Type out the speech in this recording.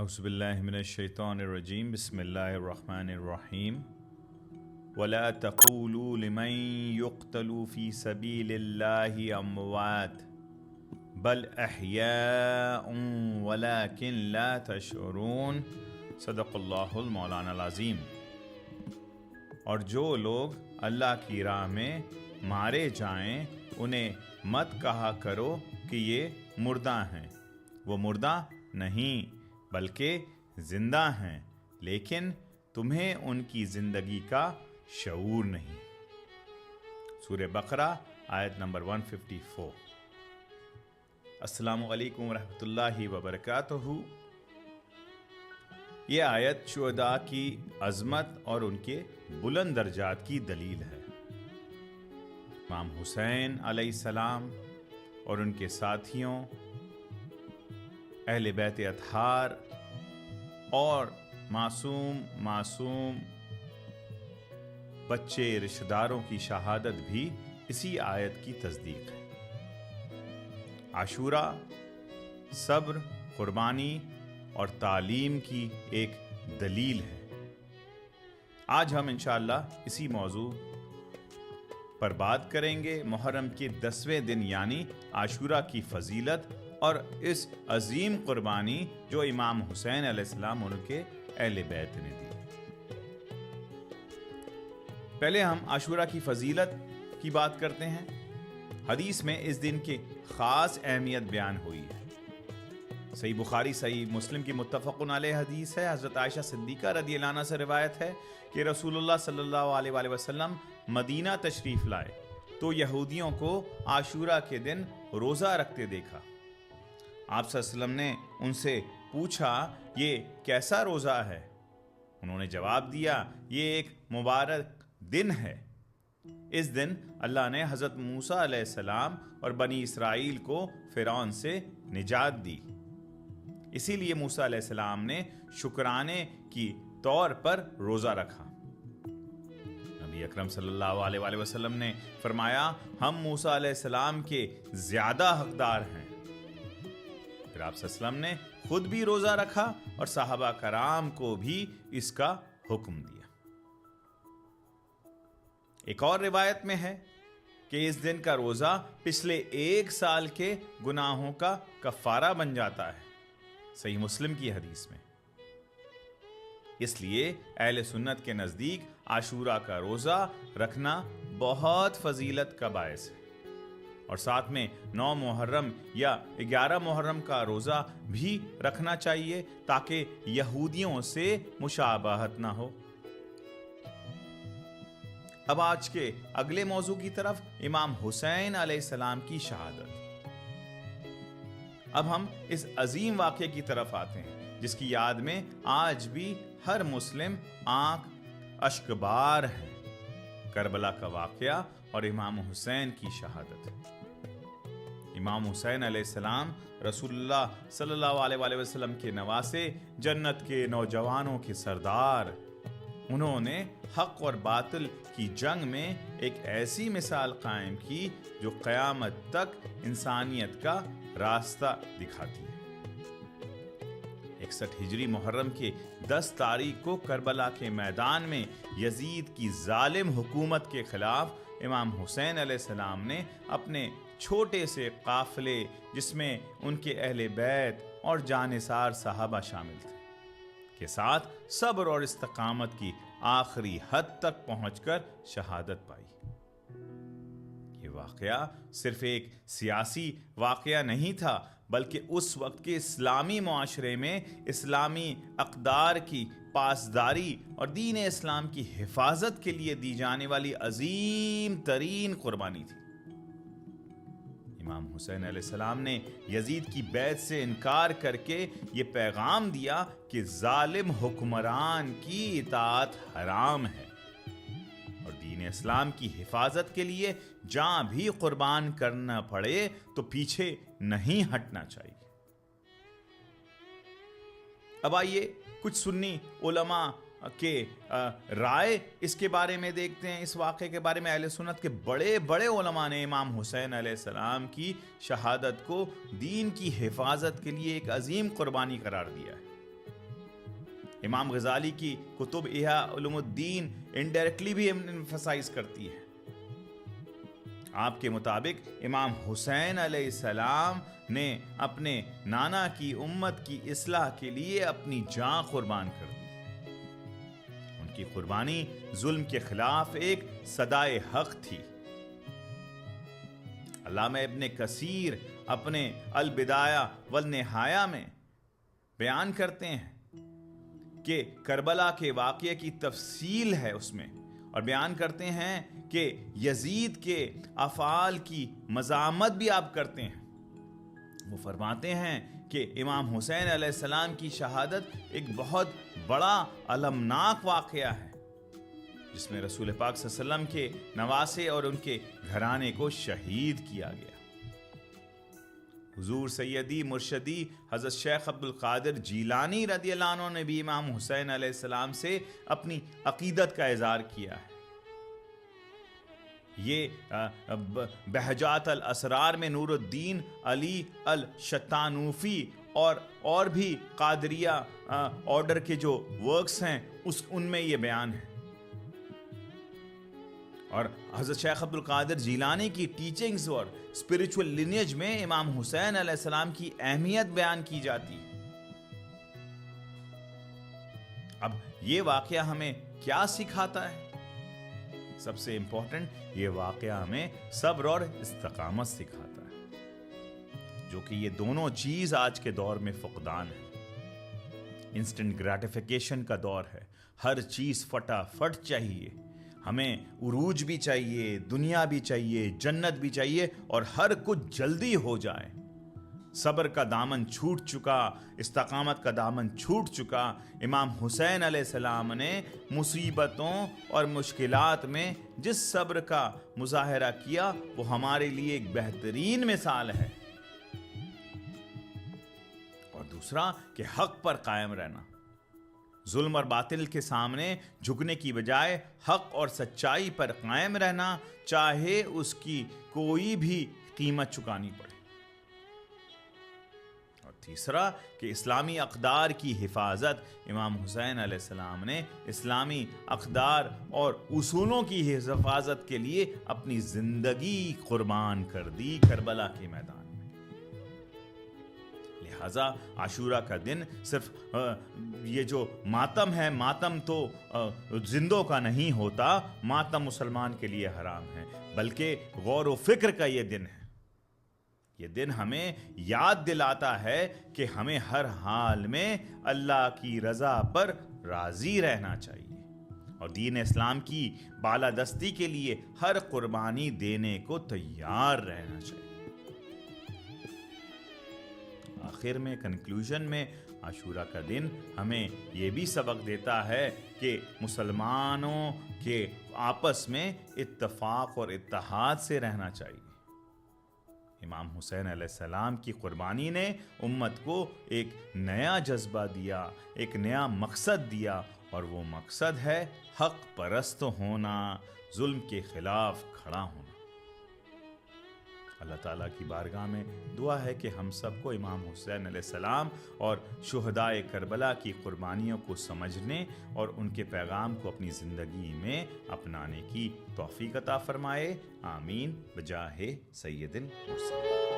اعوذ باللہ من الشیطان الرجیم بسم اللہ الرحمن الرحیم ولا تقولوا لمن يقتل في سبيل الله اموات بل احیاء ولكن لا تشعرون صدق اللہ المولانا العظیم۔ اور جو لوگ اللہ کی راہ میں مارے جائیں انہیں مت کہا کرو کہ یہ مردہ ہیں، وہ مردہ نہیں بلکہ زندہ ہیں، لیکن تمہیں ان کی زندگی کا شعور نہیں۔ سورہ بقرہ آیت نمبر 154۔ السلام علیکم ورحمۃ اللہ وبرکاتہ۔ یہ آیت شہداء کی عظمت اور ان کے بلند درجات کی دلیل ہے۔ امام حسین علیہ السلام اور ان کے ساتھیوں، اہل بیت اطہار اور معصوم بچے رشتہ داروں کی شہادت بھی اسی آیت کی تصدیق ہے۔ عاشورہ صبر، قربانی اور تعلیم کی ایک دلیل ہے۔ آج ہم انشاءاللہ اسی موضوع پر بات کریں گے، محرم کے 10ویں دن یعنی عاشورہ کی فضیلت اور اس عظیم قربانی جو امام حسین علیہ السلام ان کے اہل بیت نے دی۔ پہلے ہم عاشورہ کی فضیلت کی بات کرتے ہیں۔ حدیث میں اس دن کی خاص اہمیت بیان ہوئی ہے۔ صحیح بخاری صحیح مسلم کی متفق علیہ حدیث ہے۔ حضرت عائشہ صدیقہ رضی اللہ عنہا سے روایت ہے کہ رسول اللہ صلی اللہ علیہ وآلہ وسلم مدینہ تشریف لائے تو یہودیوں کو عاشورہ کے دن روزہ رکھتے دیکھا۔ آپ صلی اللہ علیہ وسلم نے ان سے پوچھا یہ کیسا روزہ ہے؟ انہوں نے جواب دیا یہ ایک مبارک دن ہے، اس دن اللہ نے حضرت موسیٰ علیہ السلام اور بنی اسرائیل کو فرعون سے نجات دی، اسی لیے موسیٰ علیہ السلام نے شکرانے کی طور پر روزہ رکھا۔ نبی اکرم صلی اللہ علیہ وآلہ وسلم نے فرمایا ہم موسیٰ علیہ السلام کے زیادہ حقدار ہیں۔ پھر آپ صلی اللہ علیہ وسلم نے خود بھی روزہ رکھا اور صحابہ کرام کو بھی اس کا حکم دیا۔ ایک اور روایت میں ہے کہ اس دن کا روزہ پچھلے 1 سال کے گناہوں کا کفارہ بن جاتا ہے، صحیح مسلم کی حدیث میں۔ اس لیے اہل سنت کے نزدیک عاشورہ کا روزہ رکھنا بہت فضیلت کا باعث ہے، اور ساتھ میں 9 محرم یا 11 محرم کا روزہ بھی رکھنا چاہیے تاکہ یہودیوں سے مشابہت نہ ہو۔ اب آج کے اگلے موضوع کی طرف، امام حسین علیہ السلام کی شہادت۔ اب ہم اس عظیم واقعے کی طرف آتے ہیں جس کی یاد میں آج بھی ہر مسلم آنکھ اشکبار ہے، کربلا کا واقعہ اور امام حسین کی شہادت۔ امام حسین علیہ السلام رسول اللہ صلی اللہ علیہ وآلہ وسلم کے نواسے، جنت کے نوجوانوں کے سردار۔ انہوں نے حق اور باطل کی جنگ میں ایک ایسی مثال قائم کی جو قیامت تک انسانیت کا راستہ دکھاتی ہے۔ 61 ہجری محرم کے 10 تاریخ کو کربلا کے میدان میں یزید کی ظالم حکومت کے خلاف امام حسین علیہ السلام نے اپنے چھوٹے سے قافلے، جس میں ان کے اہل بیت اور جانثار صحابہ شامل تھے، کے ساتھ صبر اور استقامت کی آخری حد تک پہنچ کر شہادت پائی۔ یہ واقعہ صرف ایک سیاسی واقعہ نہیں تھا بلکہ اس وقت کے اسلامی معاشرے میں اسلامی اقدار کی پاسداری اور دین اسلام کی حفاظت کے لیے دی جانے والی عظیم ترین قربانی تھی۔ امام حسین علیہ السلام نے یزید کی بیعت سے انکار کر کے یہ پیغام دیا کہ ظالم حکمران کی اطاعت حرام ہے اور دین اسلام کی حفاظت کے لیے جان بھی قربان کرنا پڑے تو پیچھے نہیں ہٹنا چاہیے۔ اب آئیے کچھ سنی علماء کے رائے اس کے بارے میں دیکھتے ہیں۔ اس واقعے کے بارے میں اہل سنت کے بڑے بڑے علماء نے امام حسین علیہ السلام کی شہادت کو دین کی حفاظت کے لیے ایک عظیم قربانی قرار دیا ہے۔ امام غزالی کی کتب احیاء علوم الدین انڈائریکٹلی بھی ایمفسائز کرتی ہے۔ آپ کے مطابق امام حسین علیہ السلام نے اپنے نانا کی امت کی اصلاح کے لیے اپنی جان قربان کر دی۔ ان کی قربانی ظلم کے خلاف ایک صدائے حق تھی۔ علامہ ابن کثیر اپنے البدایہ والنہایہ میں بیان کرتے ہیں کہ کربلا کے واقعے کی تفصیل ہے اس میں، اور بیان کرتے ہیں کہ یزید کے افعال کی مذمت بھی آپ کرتے ہیں۔ وہ فرماتے ہیں کہ امام حسین علیہ السلام کی شہادت ایک بہت بڑا المناک واقعہ ہے، جس میں رسول پاک صلی اللہ علیہ وسلم کے نواسے اور ان کے گھرانے کو شہید کیا گیا۔ حضور سیدی مرشدی حضرت شیخ عبد القادر جیلانی رضی اللہ عنہ نے بھی امام حسین علیہ السلام سے اپنی عقیدت کا اظہار کیا ہے۔ یہ بہجات الاسرار میں نور الدین علی الشتانوفی اور بھی قادریہ آرڈر کے جو ورکس ہیں ان میں یہ بیان ہے، اور حضرت شیخ عبد القادر جیلانی کی ٹیچنگز اور اسپرچول لینیج میں امام حسین علیہ السلام کی اہمیت بیان کی جاتی ہے۔ اب یہ واقعہ ہمیں کیا سکھاتا ہے؟ سب سے امپورٹنٹ، یہ واقعہ ہمیں صبر اور استقامت سکھاتا ہے، جو کہ یہ دونوں چیز آج کے دور میں فقدان ہے۔ انسٹنٹ گریٹیفیکیشن کا دور ہے، ہر چیز فٹافٹ چاہیے، ہمیں عروج بھی چاہیے، دنیا بھی چاہیے، جنت بھی چاہیے، اور ہر کچھ جلدی ہو جائے۔ صبر کا دامن چھوٹ چکا، استقامت کا دامن چھوٹ چکا۔ امام حسین علیہ السلام نے مصیبتوں اور مشکلات میں جس صبر کا مظاہرہ کیا وہ ہمارے لیے ایک بہترین مثال ہے۔ اور دوسرا کہ حق پر قائم رہنا، ظلم اور باطل کے سامنے جھکنے کی بجائے حق اور سچائی پر قائم رہنا، چاہے اس کی کوئی بھی قیمت چکانی پڑے۔ اور تیسرا کہ اسلامی اقدار کی حفاظت، امام حسین علیہ السلام نے اسلامی اقدار اور اصولوں کی حفاظت کے لیے اپنی زندگی قربان کر دی کربلا کے میدان۔ لہذا عاشورہ کا دن صرف یہ جو ماتم ہے، ماتم تو زندوں کا نہیں ہوتا، ماتم مسلمان کے لیے حرام ہے، بلکہ غور و فکر کا یہ دن ہے۔ یہ دن ہمیں یاد دلاتا ہے کہ ہمیں ہر حال میں اللہ کی رضا پر راضی رہنا چاہیے اور دین اسلام کی بالادستی کے لیے ہر قربانی دینے کو تیار رہنا چاہیے۔ آخر میں، کنکلوژن میں، عاشورہ کا دن ہمیں یہ بھی سبق دیتا ہے کہ مسلمانوں کے آپس میں اتفاق اور اتحاد سے رہنا چاہیے۔ امام حسین علیہ السلام کی قربانی نے امت کو ایک نیا جذبہ دیا، ایک نیا مقصد دیا، اور وہ مقصد ہے حق پرست ہونا، ظلم کے خلاف کھڑا ہونا۔ اللہ تعالیٰ کی بارگاہ میں دعا ہے کہ ہم سب کو امام حسین علیہ السلام اور شہدائے کربلا کی قربانیوں کو سمجھنے اور ان کے پیغام کو اپنی زندگی میں اپنانے کی توفیق عطا فرمائے۔ آمین بجاہ سید المرسلین۔